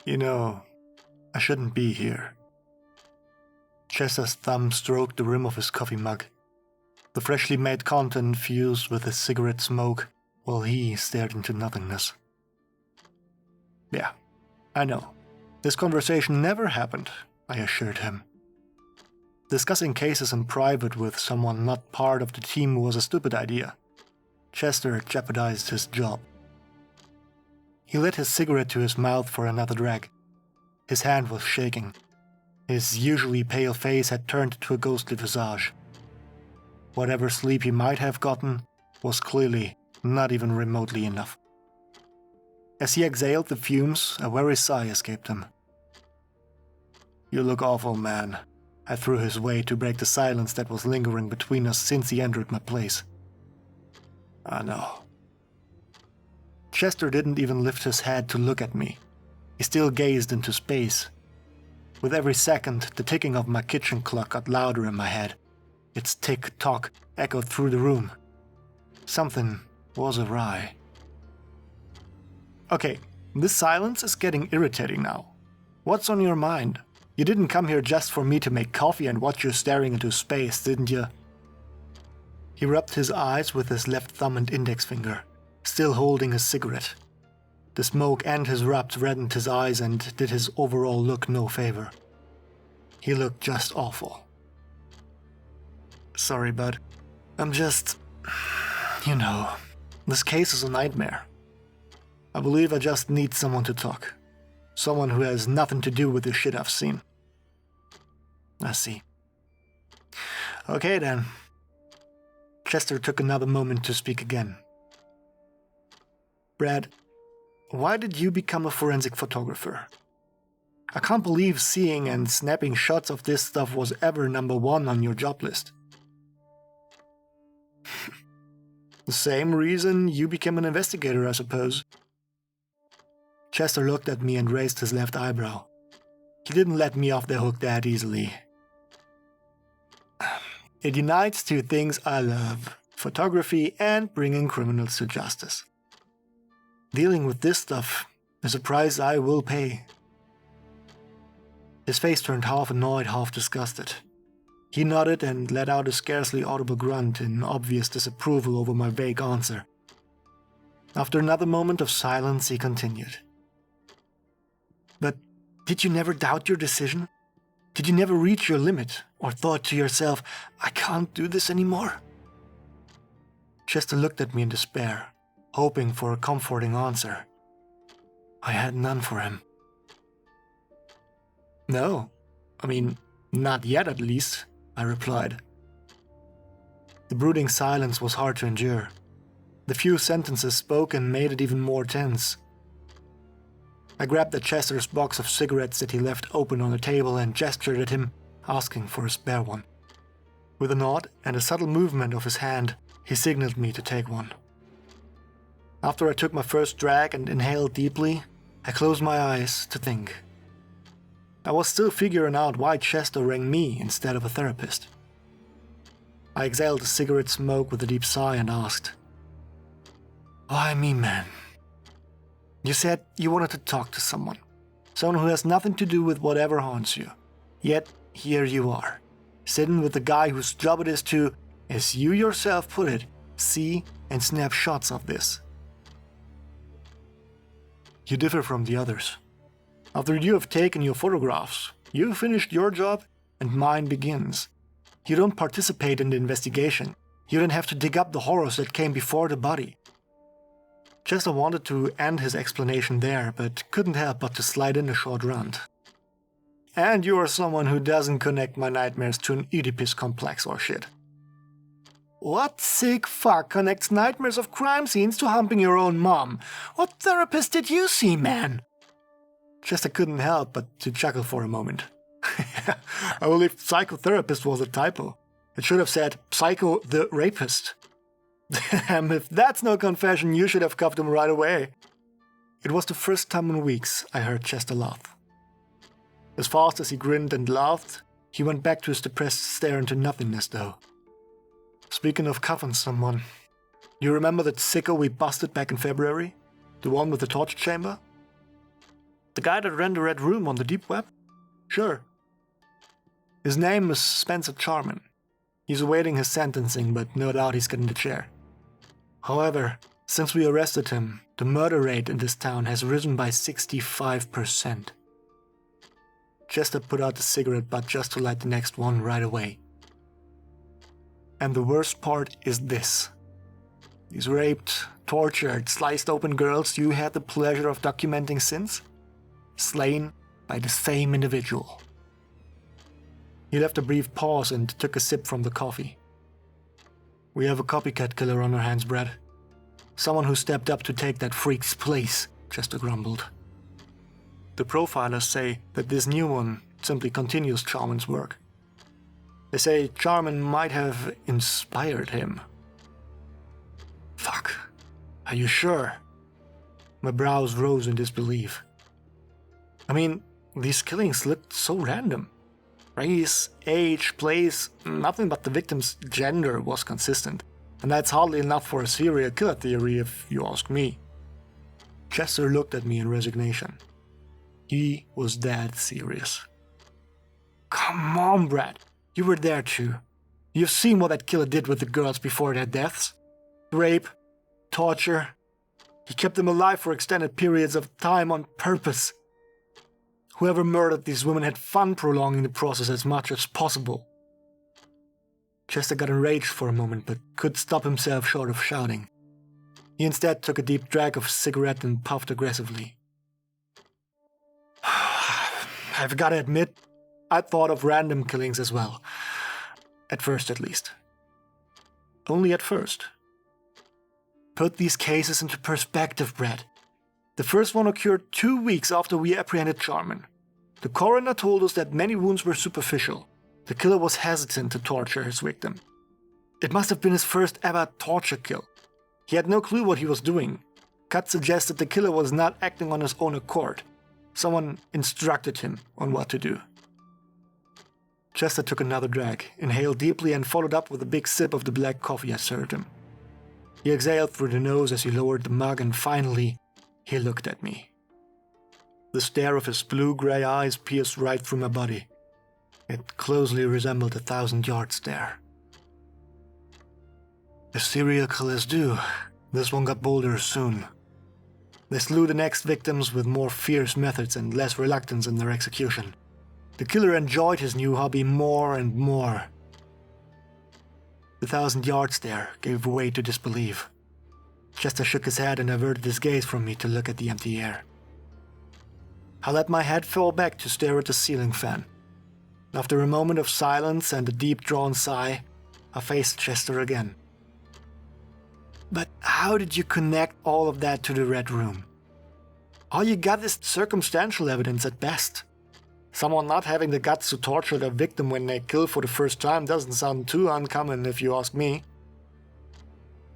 You know, I shouldn't be here. Chester's thumb stroked the rim of his coffee mug. The freshly made content fused with his cigarette smoke while he stared into nothingness. Yeah, I know. This conversation never happened, I assured him. Discussing cases in private with someone not part of the team was a stupid idea. Chester jeopardized his job. He lit his cigarette to his mouth for another drag. His hand was shaking. His usually pale face had turned to a ghostly visage. Whatever sleep he might have gotten was clearly not even remotely enough. As he exhaled the fumes, a weary sigh escaped him. "You look awful, man," I threw his way to break the silence that was lingering between us since he entered my place. "I know." Chester didn't even lift his head to look at me. He still gazed into space. With every second, the ticking of my kitchen clock got louder in my head. Its tick-tock echoed through the room. Something was awry. Okay, this silence is getting irritating now. What's on your mind? You didn't come here just for me to make coffee and watch you staring into space, didn't you? He rubbed his eyes with his left thumb and index finger, still holding his cigarette. The smoke and his rubs reddened his eyes and did his overall look no favor. He looked just awful. "Sorry, bud. I'm just... this case is a nightmare. I believe I just need someone to talk. Someone who has nothing to do with the shit I've seen." "I see. Okay then." Chester took another moment to speak again. "Brad, why did you become a forensic photographer? I can't believe seeing and snapping shots of this stuff was ever number one on your job list." "The same reason you became an investigator, I suppose." Chester looked at me and raised his left eyebrow. He didn't let me off the hook that easily. "It unites two things I love, photography and bringing criminals to justice. Dealing with this stuff is a price I will pay." His face turned half annoyed, half disgusted. He nodded and let out a scarcely audible grunt in obvious disapproval over my vague answer. After another moment of silence, he continued. "But did you never doubt your decision? Did you never reach your limit, or thought to yourself, I can't do this anymore?" Chester looked at me in despair, hoping for a comforting answer. I had none for him. "No, not yet at least," I replied. The brooding silence was hard to endure. The few sentences spoken made it even more tense. I grabbed at Chester's box of cigarettes that he left open on the table and gestured at him, asking for a spare one. With a nod and a subtle movement of his hand, he signaled me to take one. After I took my first drag and inhaled deeply, I closed my eyes to think. I was still figuring out why Chester rang me instead of a therapist. I exhaled the cigarette smoke with a deep sigh and asked, "Why me, man? You said you wanted to talk to someone who has nothing to do with whatever haunts you. Yet here you are, sitting with the guy whose job it is to, as you yourself put it, see and snap shots of this. You differ from the others. After you have taken your photographs, you finished your job and mine begins. You don't participate in the investigation. You don't have to dig up the horrors that came before the body." Chester wanted to end his explanation there, but couldn't help but to slide in a short rant. "And you are someone who doesn't connect my nightmares to an Oedipus complex or shit." "What sick fuck connects nightmares of crime scenes to humping your own mom? What therapist did you see, man?" Chester couldn't help but to chuckle for a moment. I believe psychotherapist was a typo. It should have said psycho the rapist. Damn, if that's no confession, you should have cuffed him right away. It was the first time in weeks I heard Chester laugh. As fast as he grinned and laughed, he went back to his depressed stare into nothingness, though. "Speaking of cuffing someone, you remember that sicko we busted back in February? The one with the torture chamber?" The guy that ran the Red Room on the Deep Web? Sure. His name is Spencer Charman. He's awaiting his sentencing, but no doubt he's getting the chair. However, since we arrested him, the murder rate in this town has risen by 65%. Chester put out the cigarette butt just to light the next one right away. And the worst part is this. These raped, tortured, sliced open girls you had the pleasure of documenting since, slain by the same individual. He left a brief pause and took a sip from the coffee. We have a copycat killer on our hands, Brad. Someone who stepped up to take that freak's place, Chester grumbled. The profilers say that this new one simply continues Charman's work. They say Charman might have inspired him. Fuck. Are you sure? My brows rose in disbelief. I mean, these killings looked so random. Race, age, place, nothing but the victim's gender was consistent. And that's hardly enough for a serial killer theory if you ask me. Chester looked at me in resignation. He was that serious. Come on, Brad. You were there too. You've seen what that killer did with the girls before their deaths. Rape, torture. He kept them alive for extended periods of time on purpose. Whoever murdered these women had fun prolonging the process as much as possible. Chester got enraged for a moment, but could stop himself short of shouting. He instead took a deep drag of his cigarette and puffed aggressively. I've got to admit, I thought of random killings as well. At first, at least. Only at first. Put these cases into perspective, Brad. The first one occurred 2 weeks after we apprehended Charman. The coroner told us that many wounds were superficial. The killer was hesitant to torture his victim. It must have been his first ever torture kill. He had no clue what he was doing. Cuts suggested the killer was not acting on his own accord. Someone instructed him on what to do. Chester took another drag, inhaled deeply and followed up with a big sip of the black coffee I served him. He exhaled through the nose as he lowered the mug and finally, he looked at me. The stare of his blue-gray eyes pierced right through my body. It closely resembled a 1,000-yard stare. As serial killers do, this one got bolder soon. They slew the next victims with more fierce methods and less reluctance in their execution. The killer enjoyed his new hobby more and more. The 1,000-yard stare gave way to disbelief. Chester shook his head and averted his gaze from me to look at the empty air. I let my head fall back to stare at the ceiling fan. After a moment of silence and a deep-drawn sigh, I faced Chester again. But how did you connect all of that to the Red Room? All you got is circumstantial evidence at best. Someone not having the guts to torture their victim when they kill for the first time doesn't sound too uncommon if you ask me.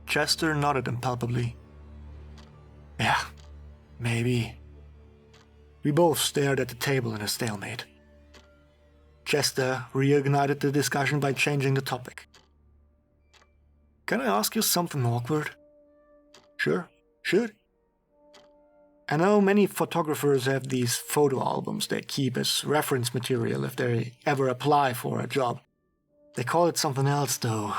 Chester nodded impalpably. Yeah, maybe. We both stared at the table in a stalemate. Chester reignited the discussion by changing the topic. Can I ask you something awkward? Sure, should. I know many photographers have these photo albums they keep as reference material if they ever apply for a job. They call it something else though.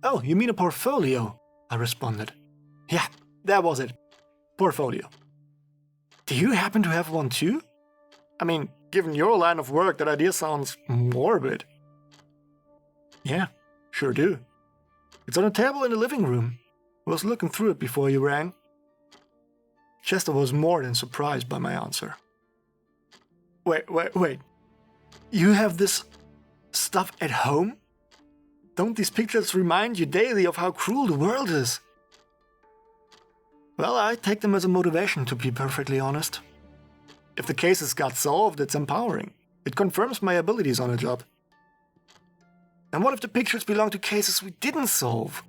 Oh, you mean a portfolio? I responded. Yeah, that was it. Portfolio. Do you happen to have one too? I mean, given your line of work, that idea sounds morbid. Yeah, sure do. It's on a table in the living room. I was looking through it before you rang. Chester was more than surprised by my answer. Wait. You have this stuff at home? Don't these pictures remind you daily of how cruel the world is? Well, I take them as a motivation, to be perfectly honest. If the cases got solved, it's empowering. It confirms my abilities on a job. And what if the pictures belong to cases we didn't solve?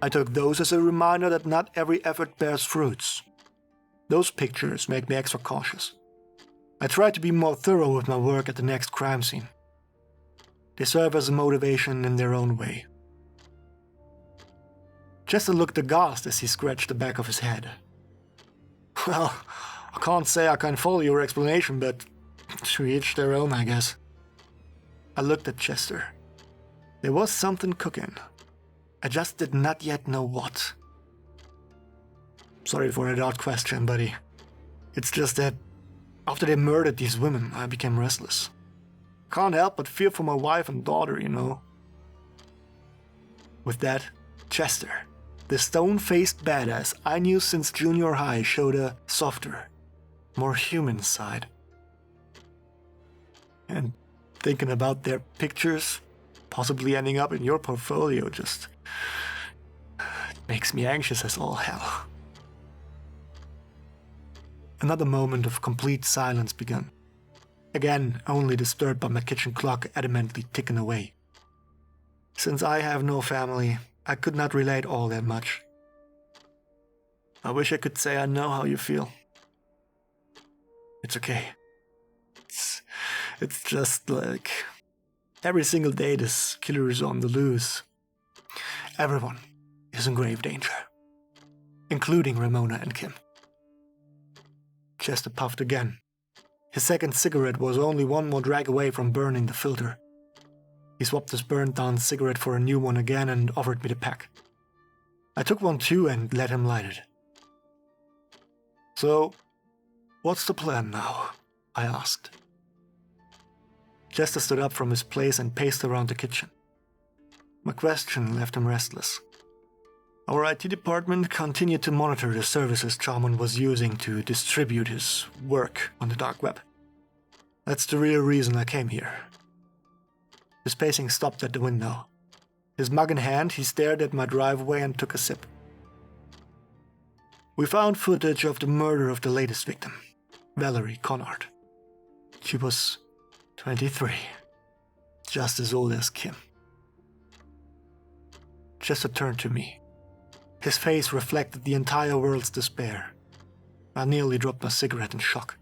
I took those as a reminder that not every effort bears fruits. Those pictures make me extra cautious. I try to be more thorough with my work at the next crime scene. They serve as a motivation in their own way. Chester looked aghast as he scratched the back of his head. Well, I can't say I can follow your explanation, but to each their own, I guess. I looked at Chester. There was something cooking. I just did not yet know what. Sorry for that odd question, buddy. It's just that after they murdered these women, I became restless. Can't help but fear for my wife and daughter, you know. With that, Chester, the stone-faced badass I knew since junior high, showed a softer, more human side. And thinking about their pictures possibly ending up in your portfolio just makes me anxious as all hell. Another moment of complete silence began. Again, only disturbed by my kitchen clock adamantly ticking away. Since I have no family, I could not relate all that much. I wish I could say I know how you feel. It's okay. It's just like every single day this killer is on the loose. Everyone is in grave danger, including Ramona and Kim. Chester puffed again. His second cigarette was only one more drag away from burning the filter. He swapped his burned-down cigarette for a new one again and offered me the pack. I took one too and let him light it. So, what's the plan now? I asked. Chester stood up from his place and paced around the kitchen. My question left him restless. Our IT department continued to monitor the services Charman was using to distribute his work on the dark web. That's the real reason I came here. His pacing stopped at the window. His mug in hand, he stared at my driveway and took a sip. We found footage of the murder of the latest victim, Valerie Connard. She was 23, just as old as Kim. Chester turned to me. His face reflected the entire world's despair. I nearly dropped my cigarette in shock.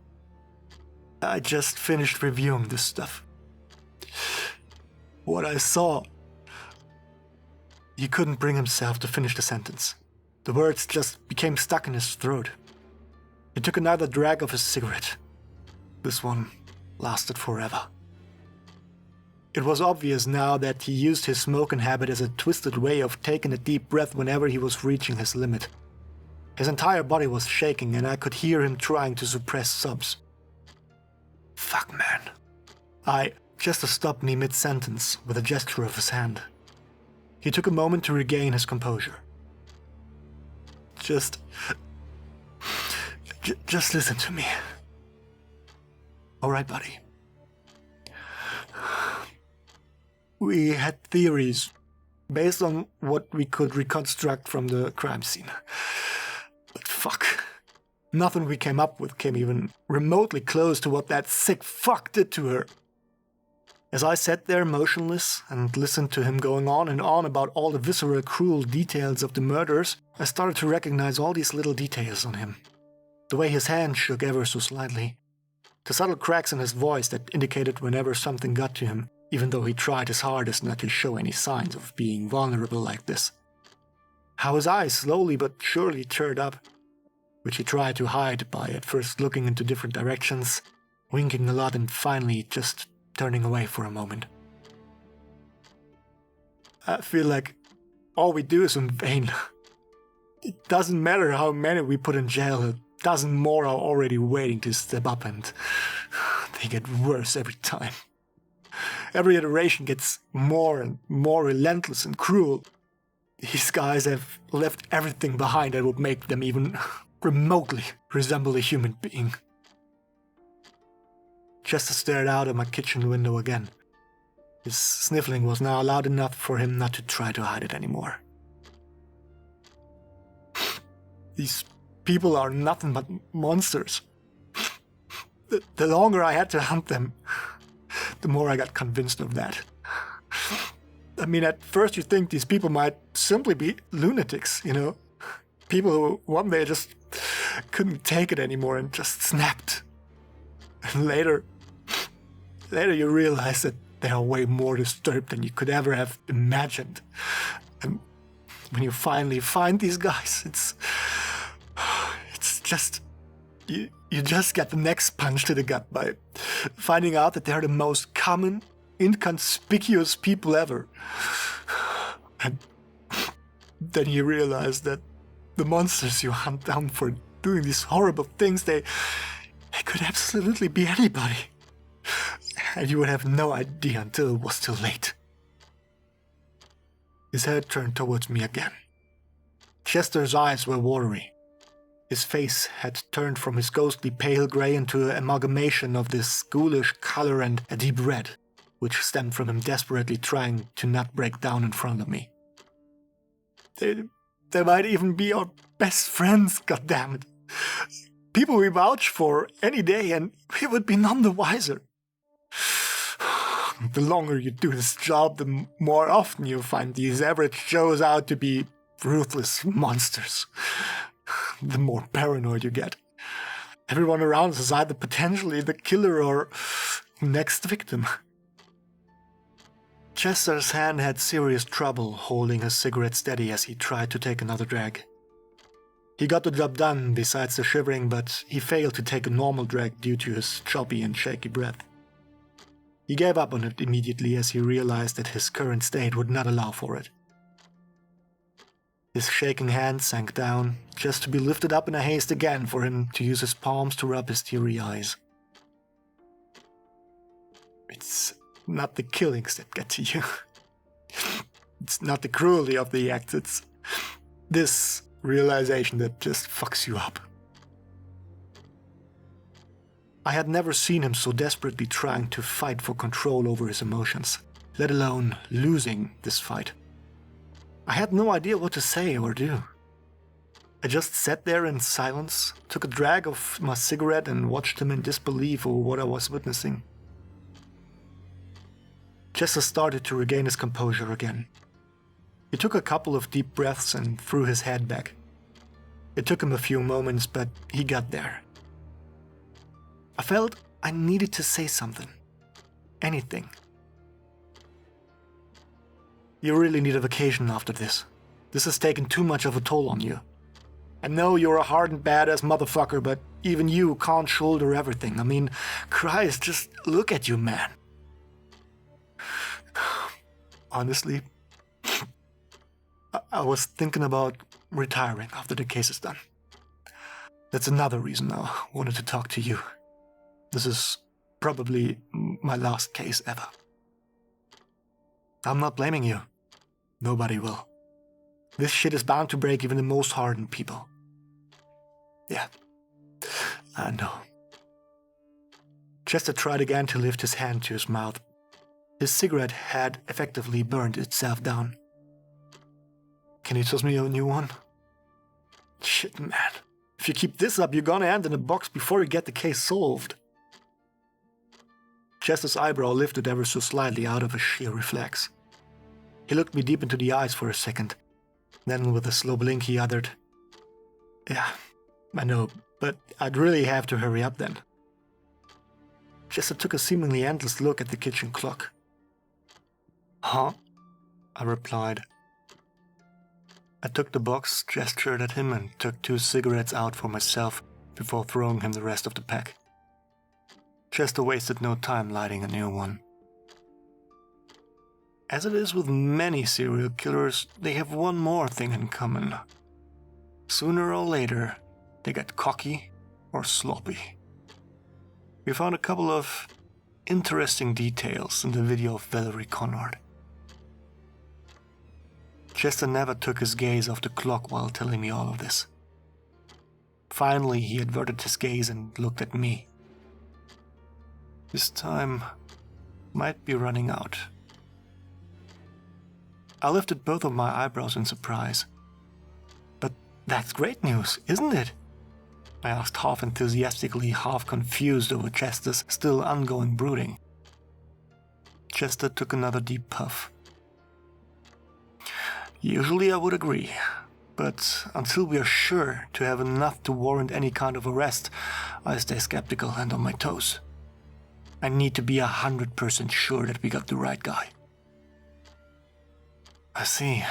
I just finished reviewing this stuff. What I saw... He couldn't bring himself to finish the sentence. The words just became stuck in his throat. He took another drag of his cigarette. This one lasted forever. It was obvious now that he used his smoking habit as a twisted way of taking a deep breath whenever he was reaching his limit. His entire body was shaking and I could hear him trying to suppress sobs. Fuck, man. Chester stopped me mid-sentence with a gesture of his hand. He took a moment to regain his composure. Just listen to me. All right, buddy. We had theories based on what we could reconstruct from the crime scene. But fuck. Nothing we came up with came even remotely close to what that sick fuck did to her. As I sat there motionless and listened to him going on and on about all the visceral, cruel details of the murders, I started to recognize all these little details on him. The way his hand shook ever so slightly. The subtle cracks in his voice that indicated whenever something got to him, even though he tried his hardest not to show any signs of being vulnerable like this. How his eyes slowly but surely turned up, which he tried to hide by at first looking into different directions, winking a lot and finally just turning away for a moment. I feel like all we do is in vain. It doesn't matter how many we put in jail, a dozen more are already waiting to step up and they get worse every time. Every iteration gets more and more relentless and cruel. These guys have left everything behind that would make them even remotely resemble a human being. Chester stared out of my kitchen window again. His sniffling was now loud enough for him not to try to hide it anymore. These people are nothing but monsters. The longer I had to hunt them, the more I got convinced of that. I mean, at first you think these people might simply be lunatics, you know? People who one day just couldn't take it anymore and just snapped. And later you realize that they are way more disturbed than you could ever have imagined. And when you finally find these guys, it's just... you just get the next punch to the gut by finding out that they're the most common, inconspicuous people ever. And then you realize that the monsters you hunt down for doing these horrible things, they could absolutely be anybody. And you would have no idea until it was too late. His head turned towards me again. Chester's eyes were watery. His face had turned from his ghostly pale grey into an amalgamation of this ghoulish color and a deep red, which stemmed from him desperately trying to not break down in front of me. They might even be our best friends, goddammit. People we vouch for any day, and we would be none the wiser. The longer you do this job, the more often you find these average Joes out to be ruthless monsters. The more paranoid you get. Everyone around us is either potentially the killer or next victim. Chester's hand had serious trouble holding his cigarette steady as he tried to take another drag. He got the job done besides the shivering, but he failed to take a normal drag due to his choppy and shaky breath. He gave up on it immediately as he realized that his current state would not allow for it. His shaking hand sank down, just to be lifted up in a haste again for him to use his palms to rub his teary eyes. It's not the killings that get to you. It's not the cruelty of the act, it's this realization that just fucks you up. I had never seen him so desperately trying to fight for control over his emotions, let alone losing this fight. I had no idea what to say or do. I just sat there in silence, took a drag of my cigarette and watched him in disbelief over what I was witnessing. Chester started to regain his composure again. He took a couple of deep breaths and threw his head back. It took him a few moments, but he got there. I felt I needed to say something. Anything. You really need a vacation after this. This has taken too much of a toll on you. I know you're a hardened badass motherfucker, but even you can't shoulder everything. I mean, Christ, just look at you, man. Honestly, I was thinking about retiring after the case is done. That's another reason I wanted to talk to you. This is probably my last case ever. I'm not blaming you. Nobody will. This shit is bound to break even the most hardened people. Yeah, I know. Chester tried again to lift his hand to his mouth. His cigarette had effectively burned itself down. Can you toss me a new one? Shit, man. If you keep this up, you're gonna end in a box before you get the case solved. Chester's eyebrow lifted ever so slightly out of a sheer reflex. He looked me deep into the eyes for a second. Then with a slow blink he uttered, "Yeah, I know, but I'd really have to hurry up then." Chester took a seemingly endless look at the kitchen clock. "Huh?" I replied. I took the box, gestured at him, and took 2 cigarettes out for myself before throwing him the rest of the pack. Chester wasted no time lighting a new one. As it is with many serial killers, they have one more thing in common. Sooner or later, they get cocky or sloppy. We found a couple of interesting details in the video of Valerie Conrad. Chester never took his gaze off the clock while telling me all of this. Finally, he averted his gaze and looked at me. His time might be running out. I lifted both of my eyebrows in surprise. "But that's great news, isn't it?" I asked half enthusiastically, half confused over Chester's still ongoing brooding. Chester took another deep puff. "Usually I would agree, but until we are sure to have enough to warrant any kind of arrest, I stay skeptical and on my toes. I need to be 100% sure that we got the right guy." "I see.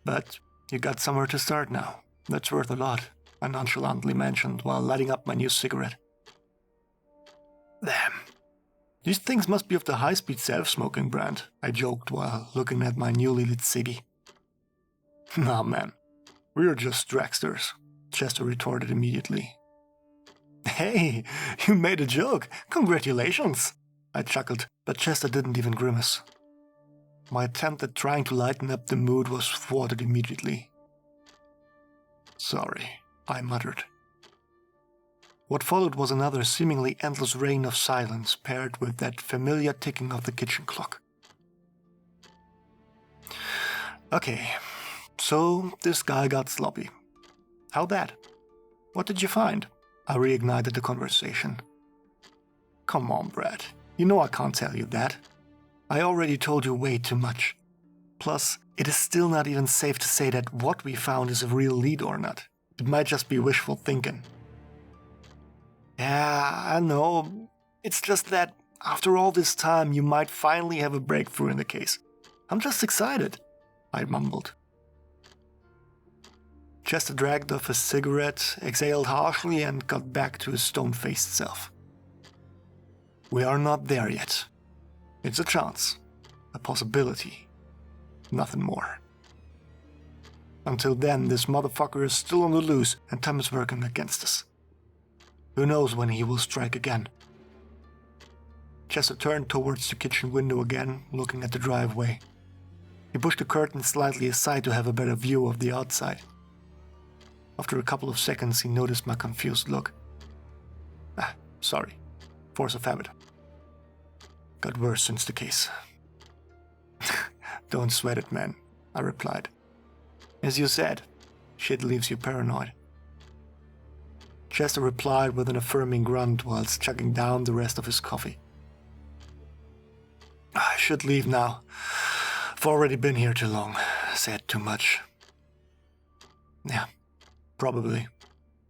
But you got somewhere to start now. That's worth a lot." I nonchalantly mentioned while lighting up my new cigarette. Damn. These things must be of the high-speed self-smoking brand, I joked while looking at my newly lit ciggy. Nah, man. We're just dragsters, Chester retorted immediately. Hey, you made a joke. Congratulations, I chuckled, but Chester didn't even grimace. My attempt at trying to lighten up the mood was thwarted immediately. Sorry, I muttered. What followed was another seemingly endless reign of silence paired with that familiar ticking of the kitchen clock. Okay, so this guy got sloppy. How that? What did you find? I reignited the conversation. Come on, Brad. You know I can't tell you that. I already told you way too much. Plus, it is still not even safe to say that what we found is a real lead or not. It might just be wishful thinking. Yeah, I know. It's just that after all this time, you might finally have a breakthrough in the case. I'm just excited, I mumbled. Chester dragged off his cigarette, exhaled harshly, and got back to his stone-faced self. We are not there yet. It's a chance, a possibility, nothing more. Until then, this motherfucker is still on the loose and time is working against us. Who knows when he will strike again? Chester turned towards the kitchen window again, looking at the driveway. He pushed the curtain slightly aside to have a better view of the outside. After a couple of seconds, he noticed my confused look. Sorry. Force of habit. Got worse since the case. Don't sweat it, man, I replied. As you said, shit leaves you paranoid. Chester replied with an affirming grunt whilst chugging down the rest of his coffee. I should leave now. I've already been here too long. Said too much. Yeah, probably,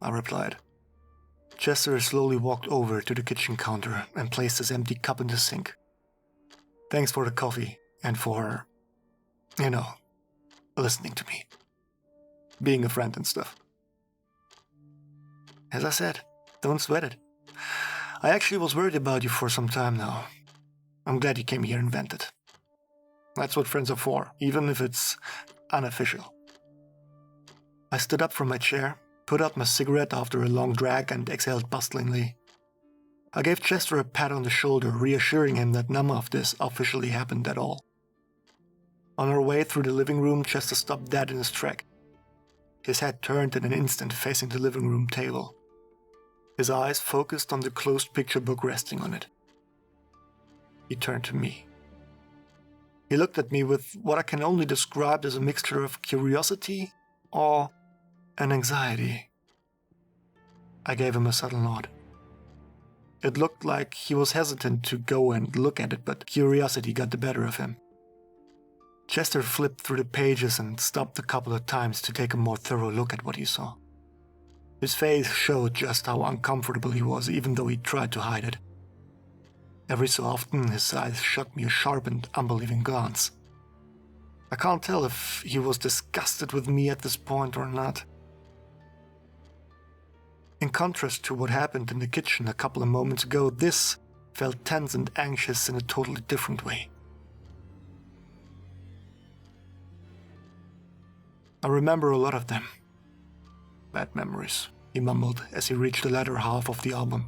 I replied. Chester slowly walked over to the kitchen counter and placed his empty cup in the sink. Thanks for the coffee and for, listening to me. Being a friend and stuff. As I said, don't sweat it. I actually was worried about you for some time now. I'm glad you came here and vented. That's what friends are for, even if it's unofficial. I stood up from my chair, put out my cigarette after a long drag, and exhaled bustlingly. I gave Chester a pat on the shoulder, reassuring him that none of this officially happened at all. On our way through the living room, Chester stopped dead in his track. His head turned in an instant, facing the living room table. His eyes focused on the closed picture book resting on it. He turned to me. He looked at me with what I can only describe as a mixture of curiosity, awe, and anxiety. I gave him a subtle nod. It looked like he was hesitant to go and look at it, but curiosity got the better of him. Chester flipped through the pages and stopped a couple of times to take a more thorough look at what he saw. His face showed just how uncomfortable he was, even though he tried to hide it. Every so often, his eyes shot me a sharp and unbelieving glance. I can't tell if he was disgusted with me at this point or not. In contrast to what happened in the kitchen a couple of moments ago, this felt tense and anxious in a totally different way. I remember a lot of them. Bad memories, he mumbled as he reached the latter half of the album.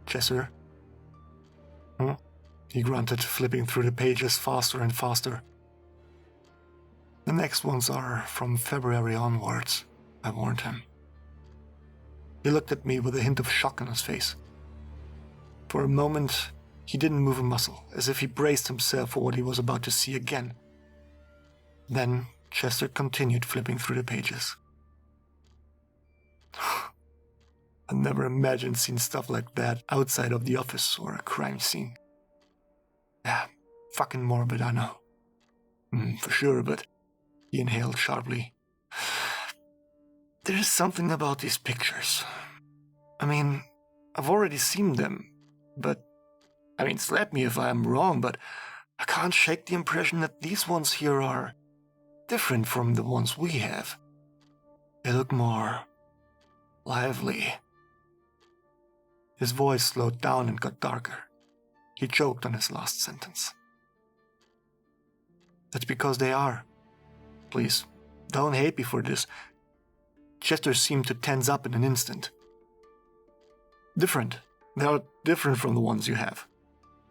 Chester? He grunted, flipping through the pages faster and faster. The next ones are from February onwards, I warned him. He looked at me with a hint of shock on his face. For a moment, he didn't move a muscle, as if he braced himself for what he was about to see again. Then Chester continued flipping through the pages. I never imagined seeing stuff like that outside of the office or a crime scene. Yeah, fucking morbid, I know. For sure, but he inhaled sharply. There is something about these pictures. I mean, I've already seen them, but, slap me if I'm wrong, but I can't shake the impression that these ones here are different from the ones we have. They look more lively. His voice slowed down and got darker. He choked on his last sentence. That's because they are. Please, don't hate me for this. Chester seemed to tense up in an instant. Different. They are different from the ones you have.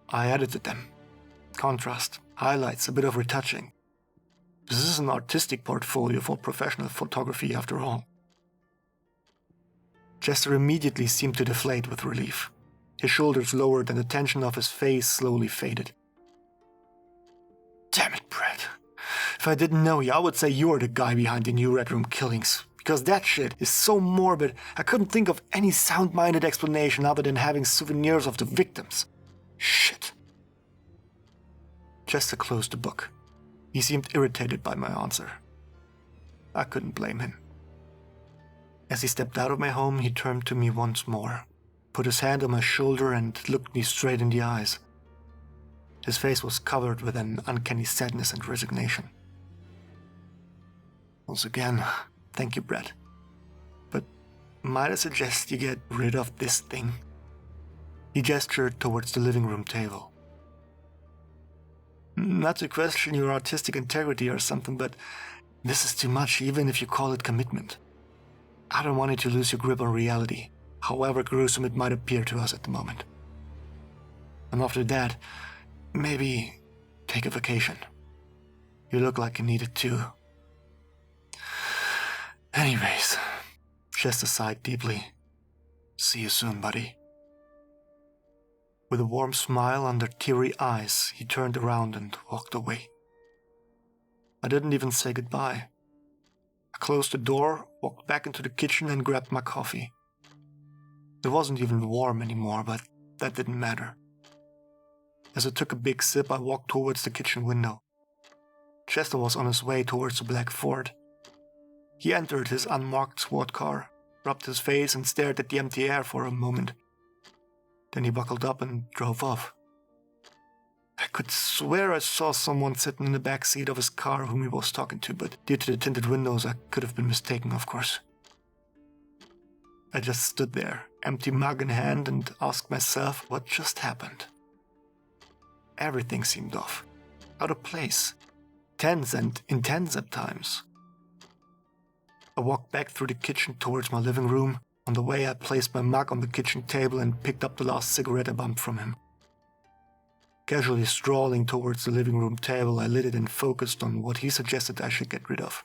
I edited them. Contrast, highlights, a bit of retouching. This is an artistic portfolio for professional photography after all. Chester immediately seemed to deflate with relief. His shoulders lowered and the tension of his face slowly faded. Damn it, Brett. If I didn't know you, I would say you're the guy behind the New Red Room killings. Because that shit is so morbid, I couldn't think of any sound-minded explanation other than having souvenirs of the victims. Shit. Chester closed the book. He seemed irritated by my answer. I couldn't blame him. As he stepped out of my home, he turned to me once more, put his hand on my shoulder and looked me straight in the eyes. His face was covered with an uncanny sadness and resignation. Once again, thank you, Brett. But might I suggest you get rid of this thing? He gestured towards the living room table. Not to question your artistic integrity or something, but this is too much, even if you call it commitment. I don't want you to lose your grip on reality, however gruesome it might appear to us at the moment. And after that, maybe take a vacation. You look like you need it too. Anyways, Chester sighed deeply. See you soon, buddy. With a warm smile under teary eyes, he turned around and walked away. I didn't even say goodbye. I closed the door, walked back into the kitchen and grabbed my coffee. It wasn't even warm anymore, but that didn't matter. As I took a big sip, I walked towards the kitchen window. Chester was on his way towards the black Ford. He entered his unmarked squad car, rubbed his face and stared at the empty air for a moment. Then he buckled up and drove off. I could swear I saw someone sitting in the back seat of his car whom he was talking to, but due to the tinted windows I could have been mistaken, of course. I just stood there, empty mug in hand, and asked myself what just happened. Everything seemed off, out of place, tense and intense at times. I walked back through the kitchen towards my living room. On the way, I placed my mug on the kitchen table and picked up the last cigarette I bumped from him. Casually strolling towards the living room table, I lit it and focused on what he suggested I should get rid of.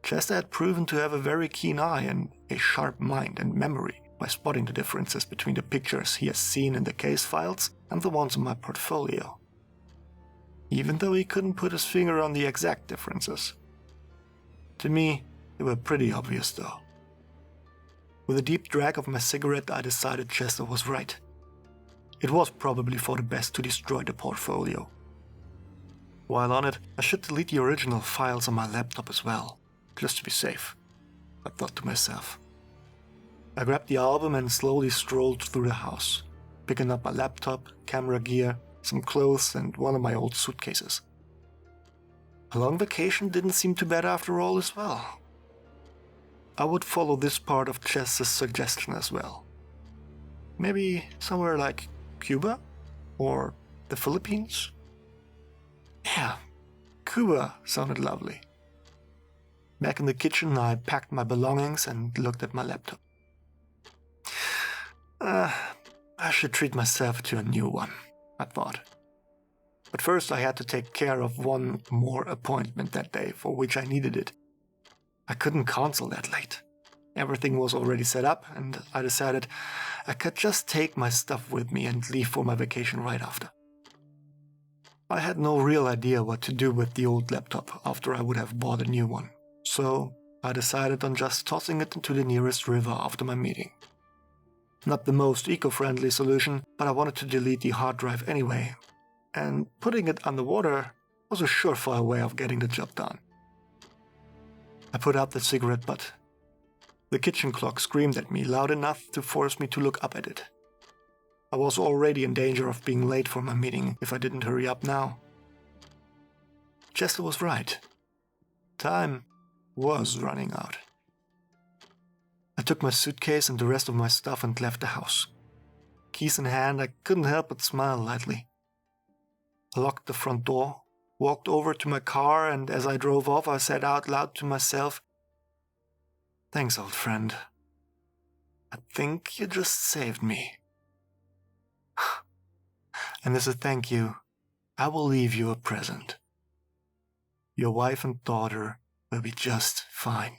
Chester had proven to have a very keen eye and a sharp mind and memory by spotting the differences between the pictures he has seen in the case files and the ones in my portfolio. Even though he couldn't put his finger on the exact differences. To me, they were pretty obvious though. With a deep drag of my cigarette, I decided Chester was right. It was probably for the best to destroy the portfolio. While on it, I should delete the original files on my laptop as well, just to be safe, I thought to myself. I grabbed the album and slowly strolled through the house, picking up my laptop, camera gear, some clothes and one of my old suitcases. A long vacation didn't seem too bad after all as well. I would follow this part of Chester's suggestion as well. Maybe somewhere like Cuba? Or the Philippines? Yeah, Cuba sounded lovely. Back in the kitchen, I packed my belongings and looked at my laptop. I should treat myself to a new one, I thought. But first I had to take care of one more appointment that day for which I needed it. I couldn't cancel that late. Everything was already set up, and I decided I could just take my stuff with me and leave for my vacation right after. I had no real idea what to do with the old laptop after I would have bought a new one, so I decided on just tossing it into the nearest river after my meeting. Not the most eco-friendly solution, but I wanted to delete the hard drive anyway, and putting it underwater was a surefire way of getting the job done. I put out the cigarette butt. The kitchen clock screamed at me loud enough to force me to look up at it. I was already in danger of being late for my meeting if I didn't hurry up now. Chester was right. Time was running out. I took my suitcase and the rest of my stuff and left the house. Keys in hand, I couldn't help but smile lightly. I locked the front door, walked over to my car, and as I drove off, I said out loud to myself, "Thanks, old friend. I think you just saved me." And as a thank you, I will leave you a present. Your wife and daughter will be just fine.